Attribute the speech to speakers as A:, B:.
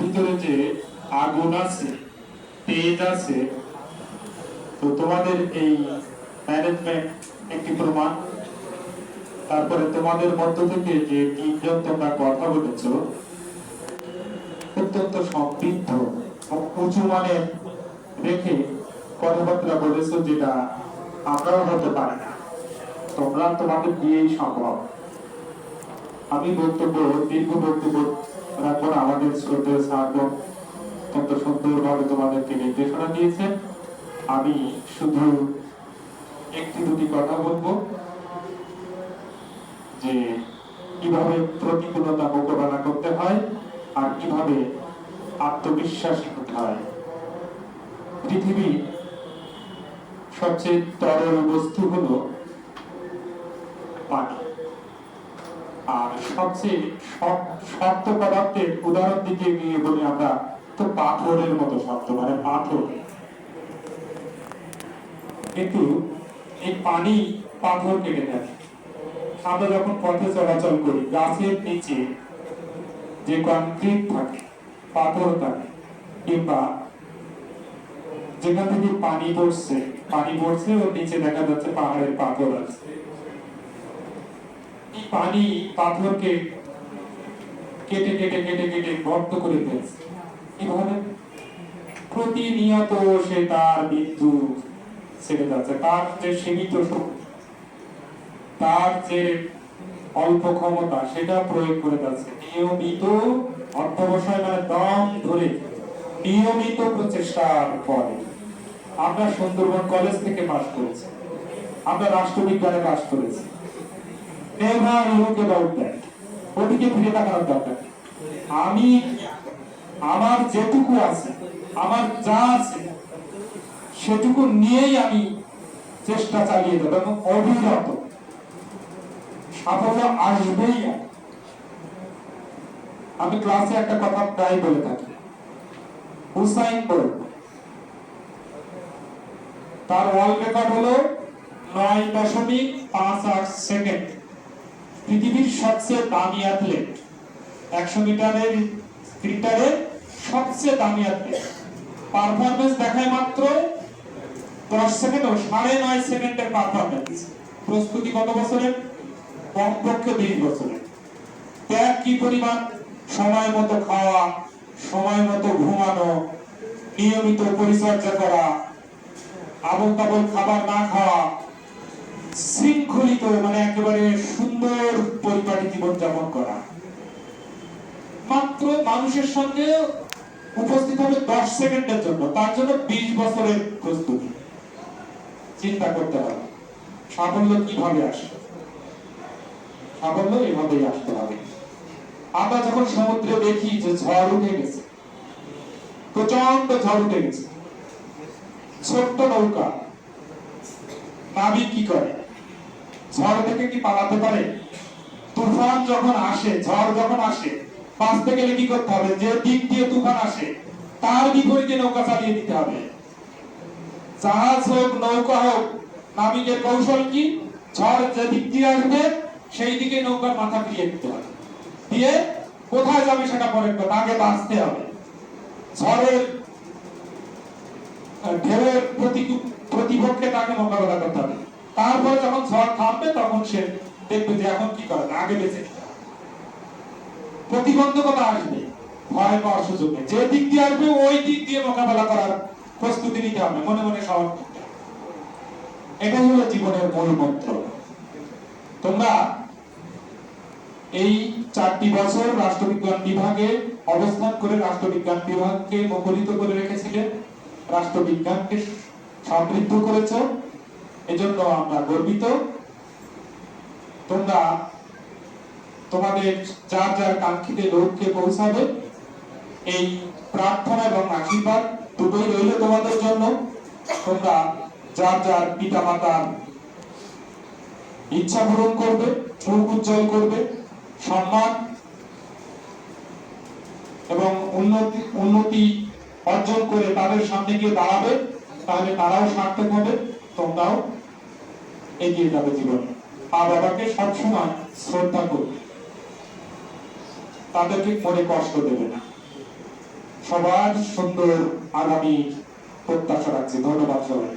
A: ভিতরে যে আগুন আছে, তেজ আছে, তো তোমাদের এই ম্যানেজমেন্ট একটি প্রমাণ। তারপরে তোমাদের মধ্য থেকে যে তিনজন তোমরা কথা বলেছ, অত্যন্ত সমৃদ্ধ উঁচু মানের রেখে কথাবার্তা বলেছো, যেটা আমরাও হতে পারি না। তোমরা তোমাদের দিয়েই সম্ভব। আমি দীর্ঘ বক্তব্য রাখবো না। আমাদের শ্রদ্ধেয় স্যারগণ অত্যন্ত সুন্দরভাবে তোমাদেরকে নির্দেশনা দিয়েছেন। আমি শুধু একটি দুটি কথা বলবো, যে কিভাবে প্রতিকূলতা মোকাবেলা করতে হয় আর কিভাবে আত্মবিশ্বাসী হতে হয়। পৃথিবীর সবচেয়ে তরল বস্তু হলো পানি, আর সবচেয়ে শক্ত পদার্থের উদাহরণ দিতে গিয়ে বলি আমরা, তো পাথরের মতো শক্ত, মানে পাথর। কিন্তু এই পানি পাথর কেটে থাকে। আমরা যখন পথে চলাচল করি, গাছের নিচে যে কংক্রিট থাকে, পাথর থাকে, কিংবা যেখান থেকে পানি পড়ছে ওর নিচে দেখা যাচ্ছে পাহাড়ের পাথর আছে। এই পানি পাথরকে কেটে কেটে কেটে কেটে গর্ত করে ফেলছে। কিভাবে? প্রতিনিয়ত সে তার বিদ্যুৎ ছেড়ে যাচ্ছে, তার যে সীমিত শক্তি, তার যে অল্প ক্ষমতা, সেটা প্রয়োগ করে যাচ্ছে নিয়মিত অধ্যবসায়, মানে দম ধরে নিয়মিত প্রচেষ্টার পরে। আমরা সুন্দরবন কলেজ থেকে পাশ করেছি, আমরা রাষ্ট্রবিজ্ঞানে পাশ করেছি। Never look about that. ওদিকে ফিরে তাকানোর দরকার। আমি আমার যেটুকু আছে, আমার যা আছে, সেটুকু নিয়েই আমি চেষ্টা চালিয়ে দেব এবং অবিরত সাফল্য আসবেই। আমি ক্লাসে একটা কথা প্রায় বলে থাকি, হুসাইন বোল্ট তার ওয়ার্ল্ড রেকর্ড হলো 9.58 সেকেন্ড। পৃথিবীর সবচেয়ে দামি অ্যাথলেট, 100 মিটারের স্প্রিন্টারে সবচেয়ে দামি অ্যাথলেট, পারফরমেন্স দেখায় মাত্র 10 সেকেন্ড ও 9.5 সেকেন্ডের পারফরমেন্স। প্রস্তুতি কত বছরের? কমপক্ষে 20 বছরের। ত্যাগ কি পরিমাণ? সময় মতো খাওয়া, সময় মতো ঘুমানো, নিয়মিত পরিচর্যা করা, আবল তাবল খাবার না খাওয়া, শৃঙ্খলিত, মানে একেবারে সুন্দর পরিপাটি জীবন যাপন করা। মাত্র মানুষের সঙ্গে উপস্থিত হবে 10 সেকেন্ডের জন্য, তার জন্য 20 বছরের প্রস্তুতি। চিন্তা করতে হবে সাফল্য কিভাবে আসে। সাফল্য এভাবেই আসতে হবে। আমরা যখন সমুদ্রে দেখি যে ঝড় উঠে গেছে, প্রচন্ড ঝড় উঠে গেছে, ছোট্ট নৌকা, নাবিক কি করে? ঝড় থেকে কি পালাতে পারে? তুফান যখন আসে, ঝড় যখন আসে, বাঁচতে গেলে কি করতে হবে? যে দিক দিয়ে তুফান আসে তার বিপরীতে নৌকা চালিয়ে দিতে হবে। জাহাজ হোক, নৌকা হোক, নাবিকের কৌশল কি? ঝড় যে দিক দিয়ে আসবে সেই দিকে নৌকার মাথা ফিরিয়ে দিতে হবে, দিয়ে কোথায় যাবে সেটা পরের কথা, আগে বাঁচতে হবে। ঝড়ের ঢেউয়ের প্রতিপক্ষে তাকে মোকাবেলা করতে হবে। তারপরে যখন ঝড় থামবে তখন সে দেখবে যে এখন কি করে, আগে বেঁচে প্রতিবন্ধকতা আসবে, ভয় পাওয়ার সুযোগ নেই। যে দিক দিয়ে আসবে ওই দিক দিয়ে মোকাবেলা করার প্রস্তুতি নিতে হবে, মনে মনে সব। এটাই হলো জীবনের মূল মন্ত্র। তোমরা এই 4টি বছর রাষ্ট্রবিজ্ঞান বিভাগে অবস্থান করে রাষ্ট্রবিজ্ঞান বিভাগকে মুখরিত করে রেখেছিলে, রাষ্ট্রবিজ্ঞানকে সমৃদ্ধ করেছ, এজন্য আমরা গর্বিত। তোমরা তোমাদের যার যার কাঙ্ক্ষিত লক্ষ্যে পৌঁছাবে, এই প্রার্থনা এবং আশীর্বাদ দুটোই রইল তোমাদের জন্য। তোমরা যার যার পিতা মাতার ইচ্ছা পূরণ করবে, মুখ উজ্জ্বল করবে, সম্মান এবং উন্নতি অর্জন করে তাদের সামনে গিয়ে দাঁড়াবে, তাহলে তারাও সার্থক হবে, তোমরাও এগিয়ে যাবে জীবনে। মা বাবাকে সবসময় শ্রদ্ধা করবে, তাদেরকে মনে কষ্ট দেবে না। সবার সুন্দর আগামী প্রত্যাশা রাখছি। ধন্যবাদ সবাই।